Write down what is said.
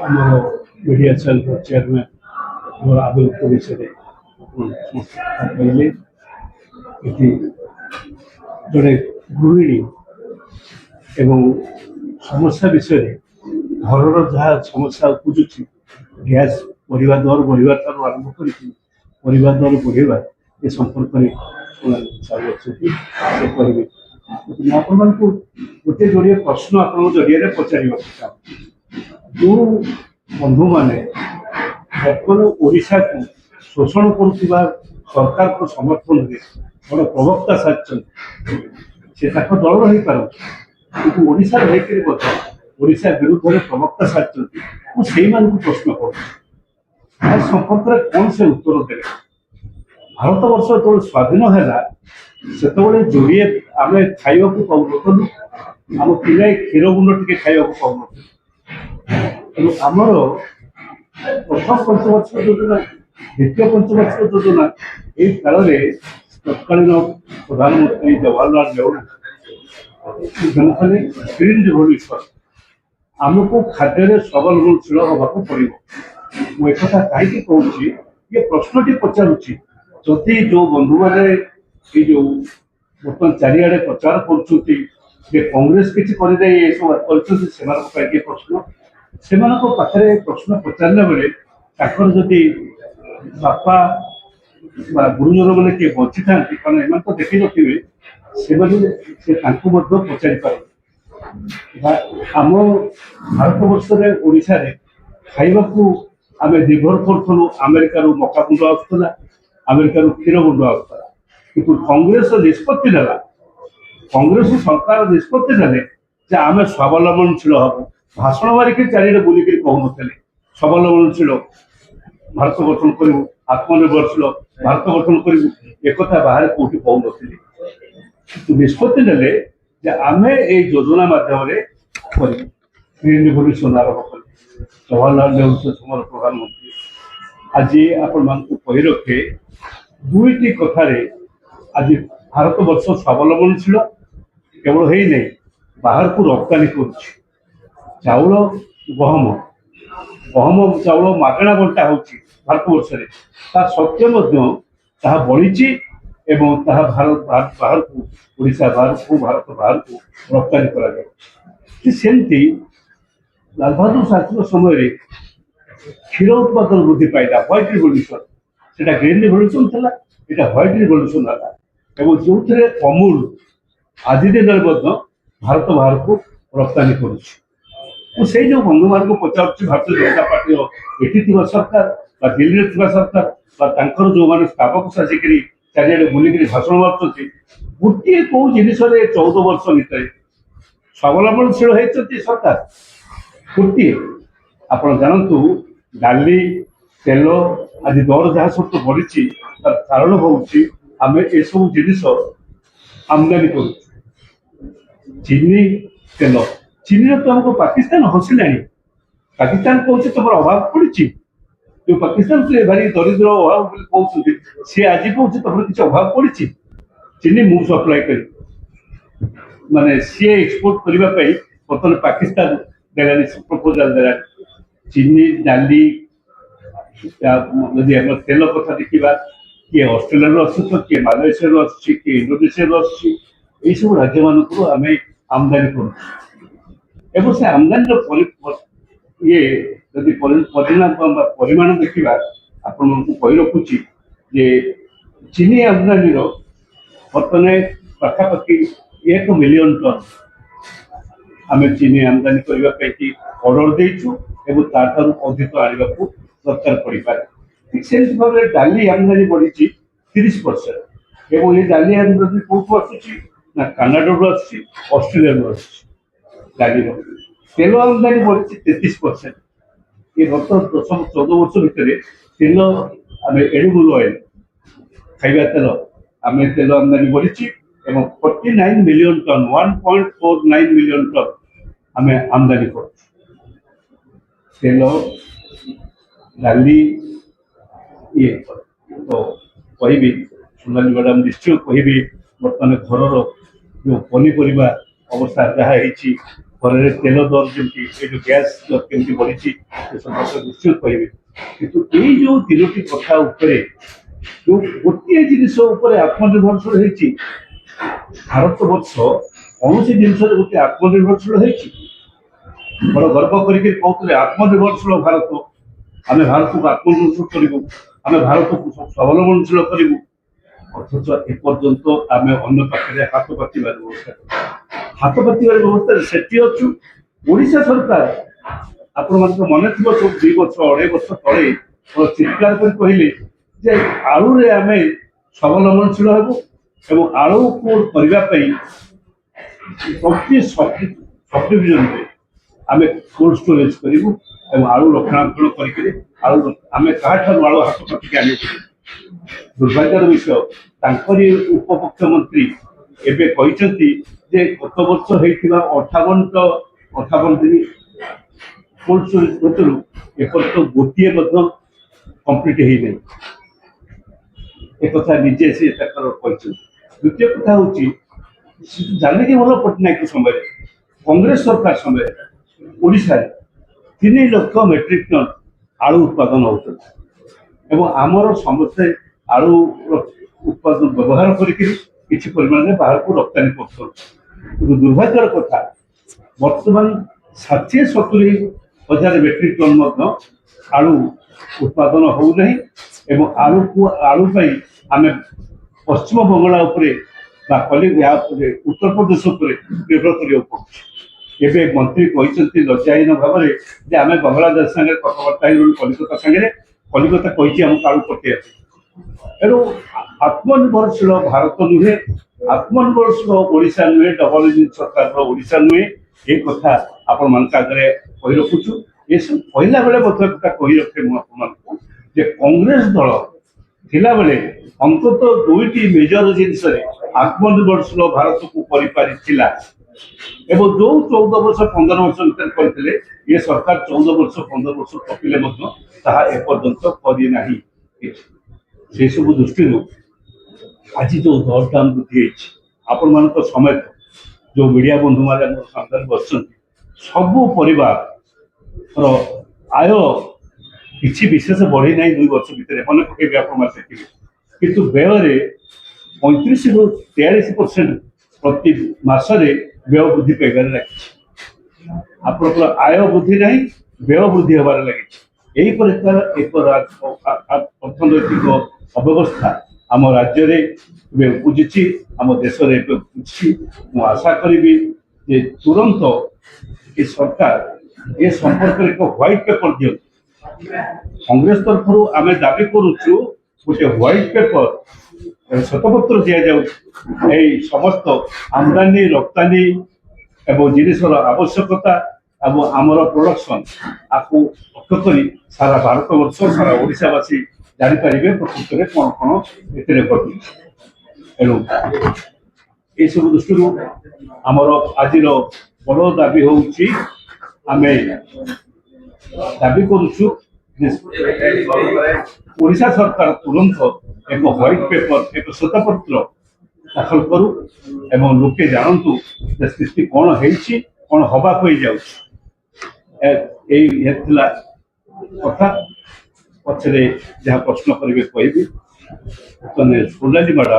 ଆମର media ସେଲ୍ର chairman ଆମର ଆବେଦନ ବିଷୟରେ କହିଲେ ଏଠି ଜଣେ ଗୃହିଣୀ ଏବଂ ସମସ୍ୟା ବିଷୟରେ ଘରର ଯାହା ସମସ୍ୟା ଉପୁଜୁଛି ଗ୍ୟାସ୍ ପରିବା ଦର ବଢ଼ିବା ଠାରୁ ଆରମ୍ଭ କରିକି ପରିବା ଦର ବଢ଼ିବା ଏ ସମ୍ପର୍କରେ ଚାହୁଁଅଛନ୍ତି ସେ କହିବେ। ମୁଁ ଆପଣମାନଙ୍କୁ ଗୋଟିଏ ଯୋଡ଼ିଏ ପ୍ରଶ୍ନ ଆପଣଙ୍କ ଜରିଆରେ ପଚାରିବାକୁ ଚାହୁଁଛି। ଯେଉଁ ବନ୍ଧୁମାନେ ବର୍ତ୍ତମାନ ଓଡ଼ିଶାକୁ ଶୋଷଣ କରୁଥିବା ସରକାରଙ୍କ ସମର୍ଥନରେ ବଡ଼ ପ୍ରବକ୍ତା ସାଜିଛନ୍ତି, ସେ ତାଙ୍କ ଦଳର ହେଇପାରନ୍ତି, କିନ୍ତୁ ଓଡ଼ିଶାର ହେଇକରି ମଧ୍ୟ ଓଡ଼ିଶା ବିରୁଦ୍ଧରେ ପ୍ରବକ୍ତା ସାଜିଛନ୍ତି। ମୁଁ ସେଇମାନଙ୍କୁ ପ୍ରଶ୍ନ କରୁଛି, ଏହା ସମ୍ପର୍କରେ କ'ଣ ସେ ଉତ୍ତର ଦେବେ? ଭାରତବର୍ଷ ଯେତେବେଳେ ସ୍ୱାଧୀନ ହେଲା ସେତେବେଳେ ଯୋଡ଼ିଏ ଆମେ ଖାଇବାକୁ ପାଉନଥିଲୁ, ଆମ ପିଲାଏ କ୍ଷୀର ଗୁଣ୍ଡ ଟିକେ ଖାଇବାକୁ ପାଉନଥିଲୁ। ତେଣୁ ଆମର ପ୍ରଥମ ପଞ୍ଚବାର୍ଷିକ ଯୋଜନା, ଦ୍ୱିତୀୟ ପଞ୍ଚବାର୍ଷିକ ଯୋଜନା ଏହି କାଳରେ ତତ୍କାଳୀନ ପ୍ରଧାନମନ୍ତ୍ରୀ ଜବାହରଲାଲ ନେହେରୁ ଗ୍ରୀନ ରିଭଲ୍ୟୁସନ ଆମକୁ ଖାଦ୍ୟରେ ସ୍ୱାବଲମ୍ବନଶୀଳ ହେବାକୁ ପଡ଼ିବ। ମୁଁ ଏକଥା କାହିଁକି କହୁଛି, ଏ ପ୍ରଶ୍ନଟି ପଚାରୁଛି ଯଦି ଯେଉଁ ବନ୍ଧୁମାନେ ଏଇ ଯେଉଁ ବର୍ତ୍ତମାନ ଚାରିଆଡ଼େ ପ୍ରଚାର କରୁଛନ୍ତି ଯେ କଂଗ୍ରେସ କିଛି କରିଦେଇ ଏସବୁ କରିଛନ୍ତି, ସେମାନଙ୍କ ପାଇଁ ଏ ପ୍ରଶ୍ନ। ସେମାନଙ୍କ ପାଖରେ ପ୍ରଶ୍ନ ପଚାରିଲା ବେଳେ ତାଙ୍କର ଯଦି ବାପା ବା ଗୁରୁଜନମାନେ କିଏ ବଞ୍ଚିଥାନ୍ତି, କାରଣ ଏମାନେ ତ ଦେଖିନଥିବେ, ସେମାନେ ସେ ତାଙ୍କୁ ମଧ୍ୟ ପଚାରି ପାରନ୍ତି। ଆମ ଭାରତବର୍ଷରେ ଓଡ଼ିଶାରେ ଖାଇବାକୁ ଆମେ ନିର୍ଭର କରୁଥିଲୁ ଆମେରିକାରୁ ମକା ଗୁଣ୍ଡ ଆସୁଥିଲା, ଆମେରିକାରୁ କ୍ଷୀର ଗୁଣ୍ଡ ଆସୁଥିଲା। କିନ୍ତୁ କଂଗ୍ରେସ ନିଷ୍ପତ୍ତି ନେଲା, କଂଗ୍ରେସ ସରକାର ନିଷ୍ପତ୍ତି ନେଲେ ଯେ ଆମେ ସ୍ୱାବଲମ୍ବନଶୀଳ ହବୁ। ଭାଷଣ ମାରିକି ଚାରିଆଡ଼େ ବୁଲିକିରି କହୁନଥିଲେ ସ୍ୱାବଲମ୍ବନଶୀଳ ଭାରତ ଗଠନ କରିବୁ, ଆତ୍ମନିର୍ଭରଶୀଳ ଭାରତ ଗଠନ କରିବୁ, ଏକଥା ବାହାରେ କୋଉଠି କହୁନଥିଲେ। କିନ୍ତୁ ନିଷ୍ପତ୍ତି ନେଲେ ଯେ ଆମେ ଏଇ ଯୋଜନା ମାଧ୍ୟମରେ କରିବୁ। ଗ୍ରୀନ ରିଭଲ୍ୟୁସନ ଆରମ୍ଭ କଲେ ଜବାହରଲାଲ ନେହେରୁ ସେ ସମୟର ପ୍ରଧାନମନ୍ତ୍ରୀ। ଆଜି ଆପଣମାନଙ୍କୁ କହି ରଖେ ଦୁଇଟି କଥାରେ ଆଜି ଭାରତବର୍ଷ ସ୍ୱାବଲମ୍ବନଶୀଳ କେବଳ ହେଇନାହିଁ, ବାହାରକୁ ରପ୍ତାନି କରୁଛି। ଚାଉଳ, ଗହମ ଚାଉଳ ମାଗଣା ବଣ୍ଟା ହେଉଛି ଭାରତବର୍ଷରେ, ତା ସତ୍ତ୍ୱେ ମଧ୍ୟ ତାହା ବଢ଼ିଛି ଏବଂ ତାହା ବାହାରକୁ, ଓଡ଼ିଶା ବାହାରକୁ, ଭାରତ ବାହାରକୁ ରପ୍ତାନି କରାଯାଉଛି। ସେମିତି ଲାଲ ବାହାଦୁର ଶାସ୍ତ୍ରୀଙ୍କ ସମୟରେ କ୍ଷୀର ଉତ୍ପାଦନ ବୃଦ୍ଧି ପାଇଲା, ହ୍ୱାଇଟ୍ ରିଭଲ୍ୟୁସନ। ସେଟା ଗ୍ରୀନ ରିଭଲ୍ୟୁସନ ଥିଲା, ଏଟା ହ୍ୱାଇଟ୍ ରିଭଲ୍ୟୁସନ ହେଲା। ଏବଂ ଯେଉଁଥିରେ ଅମୁଲ ଆଜି ଦିନରେ ମଧ୍ୟ ଭାରତ ବାହାରକୁ ରପ୍ତାନି କରୁଛି। ମୁଁ ସେଇ ଯେଉଁ ବନ୍ଧୁମାନଙ୍କୁ ପଚାରୁଛି, ଭାରତୀୟ ଜନତା ପାର୍ଟିର ଏଠି ଥିବା ସରକାର ବା ଦିଲ୍ଲୀରେ ଥିବା ସରକାର ବା ତାଙ୍କର ଯେଉଁମାନେ ସ୍ଥାପକ ସାଜିକିରି ଚାରିଆଡ଼େ ବୁଲିକିରି ଭାଷଣ ମାରୁଛନ୍ତି, ଗୋଟିଏ କୋଉ ଜିନିଷରେ 14 ବର୍ଷ ଭିତରେ ସ୍ୱାବଲମ୍ବନଶୀଳ ହେଇଛନ୍ତି ସରକାର? ଗୋଟିଏ। ଆପଣ ଜାଣନ୍ତୁ ଡାଲି, ତେଲ ଆଜି ଦର ଯାହା ସବୁ ବଢ଼ିଛି, ତାର କାରଣ ହେଉଛି ଆମେ ଏସବୁ ଜିନିଷ ଆମଦାନୀ କରୁଛୁ। ଚିନି, ତେଲ, ଚିନିର ତ ଆମକୁ ପାକିସ୍ତାନ ହସିଲାଣି। ପାକିସ୍ତାନ କହୁଛି ତମର ଅଭାବ ପଡ଼ିଛି। ଯେଉଁ ପାକିସ୍ତାନ ଭାରି ଦରିଦ୍ର ଅଭାବ ବୋଲି କହୁଛନ୍ତି, ସିଏ ଆଜି କହୁଛି ତମର କିଛି ଅଭାବ ପଡ଼ିଛି। ଚିନି ମୁଁ ସପ୍ଲାଏ କରିବି, ମାନେ ସିଏ ଏକ୍ସପୋର୍ଟ କରିବା ପାଇଁ ବର୍ତ୍ତମାନ ପାକିସ୍ତାନ ଦେଲାଣି, ପ୍ରପୋଜାଲ ଦେଲାଣି। ଚିନି, ଡାଲି, ଯଦି ଆମର ତେଲ କଥା ଦେଖିବା, କିଏ ଅଷ୍ଟ୍ରେଲିଆରୁ ଆସୁଛି, କିଏ ମାଲୟସିଆରୁ ଆସୁଛି, କିଏ ଇଣ୍ଡୋନେସିଆରୁ ଆସୁଛି। ଏଇସବୁ ରାଜ୍ୟମାନଙ୍କରୁ ଆମେ ଆମଦାନୀ କରୁଛୁ ଏବଂ ସେ ଆମଦାନୀର ଯଦି ପରିମାଣ ଦେଖିବା, ଆପଣମାନଙ୍କୁ କହି ରଖୁଛି ଯେ ଚିନି ଆମଦାନୀର ବର୍ତ୍ତମାନ ପାଖାପାଖି 1 ମିଲିୟନ ଟନ୍ ଆମେ ଚିନି ଆମଦାନୀ କରିବା ପାଇଁ ଅର୍ଡର ଦେଇଛୁ ଏବଂ ତାଠାରୁ ଅଧିକ ଆଣିବାକୁ ଦରକାର ପଡ଼ିପାରେ। ଠିକ୍ ସେମିତି ଭାବରେ ଡାଲି ଆମଦାନୀ ବଢ଼ିଛି 30% ଏବଂ ଏ ଡାଲି ଆମଦାନୀ କୋଉଠୁ ଆସୁଛି ନା କାନାଡାରୁ ଆସୁଛି, ଅଷ୍ଟ୍ରେଲିଆରୁ ଆସୁଛି। ଡାଲିର ତେଲ ଆମଦାନୀ ବଢ଼ିଛି 33%। ଏ ଗତ 10-14 ବର୍ଷ ଭିତରେ ତେଲ, ଆମେ ଏଡିବୁଲ ଅଏଲ ଖାଇବା ତେଲ, ଆମେ ତେଲ ଆମଦାନୀ ବଢ଼ିଛି ଏବଂ 49 ମିଲିୟନ ଟନ୍, 1.49 ମିଲିୟନ ଟନ୍ ଆମେ ଆମଦାନୀ କରୁଛୁ। ତେଲ, ଡାଲି, ତ କହିବି ସୁନାଲି ମ୍ୟାଡ଼ାମ ନିଶ୍ଚୟ କହିବି, ବର୍ତ୍ତମାନ ଘରର ଯେଉଁ ପନିପରିବା ଅବସ୍ଥା ଯାହା ହେଇଛି, ଘରରେ ତେଲ ଦର ଯେମିତି ଏ ଯୋଉ ଗ୍ୟାସ ଦର କେମିତି ବଢିଛି ସେ ସମ୍ପର୍କରେ ନିଶ୍ଚୟ କହିବେ। କିନ୍ତୁ ଏଇ ଯୋଉ ତିନୋଟି କଥା ଉପରେ ଯୋଉ ଗୋଟିଏ ଜିନିଷ ଉପରେ ଆତ୍ମନିର୍ଭରଶୀଳ ହେଇଛି ଭାରତବର୍ଷ, କୌଣସି ଜିନିଷରେ ଗୋଟେ ଆତ୍ମନିର୍ଭରଶୀଳ ହେଇଛି ବଡ ଗର୍ବ କରିକି କହୁଥିଲେ ଆତ୍ମନିର୍ଭରଶୀଳ ଭାରତ, ଆମେ ଭାରତକୁ ଆତ୍ମନିର୍ଭରଶୀଳ କରିବୁ, ଆମେ ଭାରତକୁ ସ୍ୱାବଲମ୍ବନଶୀଳ କରିବୁ। ଅଥଚ ଏପର୍ଯ୍ୟନ୍ତ ଆମେ ଅନ୍ୟ ପାଖରେ ହାତ ପାତିବାର ବ୍ୟବସ୍ଥା କରୁ। ହାତ ପାତିବାର ବ୍ୟବସ୍ଥାରେ ସେଠି ଅଛୁ। ଓଡ଼ିଶା ସରକାର ଆପଣମାନଙ୍କ ମନେ ଥିବ ସବୁ 2 ବର୍ଷ 2.5 ବର୍ଷ ତଳେ ଚିତ୍କାର କରି କହିଲେ ଯେ ଆଳୁରେ ଆମେ ସ୍ୱାବଲମ୍ବନଶୀଳ ହେବୁ ଏବଂ ଆଳୁକୁ କରିବା ପାଇଁ ପ୍ରତି ସବଡିଭିଜନରେ ଆମେ କୋଲ୍ଡ ଷ୍ଟୋରେଜ କରିବୁ ଏବଂ ଆଳୁ ରକ୍ଷଣାବେକ୍ଷଣ କରିକିରି ଆଳୁ ଆମେ କାହାଠାରୁ ଆଳୁ ହାତ ପାତିକି ଆଣିବୁ। ଦୁର୍ଭାଗ୍ୟର ବିଷୟ ତାଙ୍କରି ଉପମୁଖ୍ୟମନ୍ତ୍ରୀ ଏବେ କହିଛନ୍ତି ଯେ ଗତ ବର୍ଷ ହେଇଥିବା 58 ଦିନ କୋଲ୍ଡ ଷ୍ଟୋରେଜ ଭିତରୁ ଏପର୍ଯ୍ୟନ୍ତ ଗୋଟିଏ ମଧ୍ୟ କମ୍ପ୍ଲିଟ ହେଇନାହିଁ। একথা নিজে সে তাଙ୍କର କହିଛନ୍ତି। ଦ୍ୱିତୀୟ କଥା ହଉଛି ଜାନକୀ ବଲ୍ଲଭ ପଟ୍ଟନାୟକ ସମୟରେ କଂଗ୍ରେସ ସରକାର ସମୟରେ ଓଡ଼ିଶାରେ 3 ଲକ୍ଷ ମେଟ୍ରିକ ଟନ ଆଳୁ ଉତ୍ପାଦନ ହେଉଥିଲା ଏବଂ ଆମର ସମସ୍ତେ ଆଳୁ ଉତ୍ପାଦନ ବ୍ୟବହାର କରିକି କିଛି ପରିମାଣରେ ବାହାରକୁ ରପ୍ତାନି କରୁଛନ୍ତି। କିନ୍ତୁ ଦୁର୍ଭାଗ୍ୟର କଥା ବର୍ତ୍ତମାନ 60-70 ହଜାର ମେଟ୍ରିକ ଟନ ମଧ୍ୟ ଆଳୁ ଉତ୍ପାଦନ ହେଉନାହିଁ ଏବଂ ଆଳୁ ପାଇଁ ଆମେ ପଶ୍ଚିମ ବଙ୍ଗଳା ଉପରେ ବା ଉତ୍ତରପ୍ରଦେଶ ଉପରେ ନିର୍ଭର କରିବାକୁ ପଡୁଛି। ଏବେ ମନ୍ତ୍ରୀ କହିଛନ୍ତି ଲଜ୍ଜାହୀନ ଭାବରେ ଯେ ଆମେ ବାଂଲାଦେଶ ସାଙ୍ଗରେ କଥାବାର୍ତ୍ତା ହେଇଗଲୁ କଲିକତା ସାଙ୍ଗରେ, କଲିକତା କହିଛି ଆମକୁ ଆଳୁ ପଠେଇବା ପାଇଁ। ତେଣୁ ଆତ୍ମନିର୍ଭରଶୀଳ ଭାରତ ନୁହେଁ, ଆତ୍ମନିର୍ଭରଶୀଳ ଓଡ଼ିଶା ନୁହେଁ, ଡବଲ ଇଞ୍ଜିନ ସରକାରର ଓଡ଼ିଶା ନୁହେଁ। ଏ କଥା ଆପଣମାନଙ୍କ ଆଗରେ କହି ରଖୁଛୁ। ଏସବୁ କହିଲା ବେଳେ ମଧ୍ୟ ଗୋଟେ କହି ରଖେ ମୁଁ ଆପଣମାନଙ୍କୁ ଯେ କଂଗ୍ରେସ ଦଳ ଥିଲାବେଳେ ଅନ୍ତତଃ 2ଟି ମେଜର ଜିନିଷରେ ଆତ୍ମନିର୍ଭରଶୀଳ ଭାରତକୁ କରିପାରିଥିଲା ଏବଂ ଯୋଉ 14 ବର୍ଷ 15 ବର୍ଷ ଭିତରେ କରିଥିଲେ ଏ ସରକାର 14 ବର୍ଷ 15 ବର୍ଷ ଟପିଲେ ମଧ୍ୟ ତାହା ଏପର୍ଯ୍ୟନ୍ତ କରିନାହିଁ। ସେସବୁ ଦୃଷ୍ଟିରୁ ଆଜି ଯୋଉ ଦରଦାମ ବୃଦ୍ଧି ହେଇଛି ଆପଣମାନଙ୍କ ସମେତ ଯୋଉ ମିଡିଆ ବନ୍ଧୁମାନେ ଆମର ସାମ୍ନାରେ ବସିଛନ୍ତି ସବୁ ପରିବାରର ଆୟ କିଛି ବିଶେଷ ବଢି ନାହିଁ 2 ବର୍ଷ ଭିତରେ ମନେ ପକେଇବେ ଆପଣମାନେ ଦେଖିବେ। କିନ୍ତୁ ବ୍ୟୟରେ 35ରୁ 43% ପ୍ରତି ମାସରେ ବ୍ୟୟ ବୃଦ୍ଧି ପାଇବାରେ ଲାଗିଛି। ଆପଣଙ୍କର ଆୟ ବୃଦ୍ଧି ନାହିଁ, ବ୍ୟୟ ବୃଦ୍ଧି ହେବାରେ ଲାଗିଛି। ଏହିପରି ଏକ ଅର୍ଥନୈତିକ ଅବ୍ୟବସ୍ଥା ଆମ ରାଜ୍ୟରେ ଏବେ ଉପୁଜିଛି, ଆମ ଦେଶରେ ଏବେ ଉପୁଜିଛି। ମୁଁ ଆଶା କରିବି ଯେ ତୁରନ୍ତ ଏ ସରକାର ଏ ସମ୍ପର୍କରେ ଏକ ହ୍ୱାଇଟ୍ ପେପର ଦିଅନ୍ତୁ। କଂଗ୍ରେସ ତରଫରୁ ଆମେ ଦାବି କରୁଛୁ ଗୋଟେ ହ୍ୱାଇଟ୍ ପେପର ଶ୍ଵେତପତ୍ର ଦିଆଯାଉ এই সমস্ত আমদানি রপ্তানি এবং জিনিসর আবশ্যকতা এবং আমার প্রোডকশন আকু লক্ষ্য করে সারা ভারতবর্ষ সারা ওড়িশাবাসী জাঁপারে প্রকৃতরে কোণ কোণ এতে ঘটুଛି। এণু এইসব দৃষ্টি আমার আজির বড় দাবি হচ্ছে আমি দাবি করুছু ওড়িশা সরকার তুরন্ত এক হোয়াইট পেপর এক শ্বেতপত্র দাখল কରୁ এবং লোকে জানন্তু যে ସ୍ଥିତି କ'ଣ ହେଇଛି କ'ଣ ହବାକୁ ଯାଉଛି। ଏଇ ଥିଲା କଥା। ପଛରେ ଯାହା ପ୍ରଶ୍ନ କରିବେ କହିବି। ଶୁଣିଲି ମ୍ୟାଡାମ।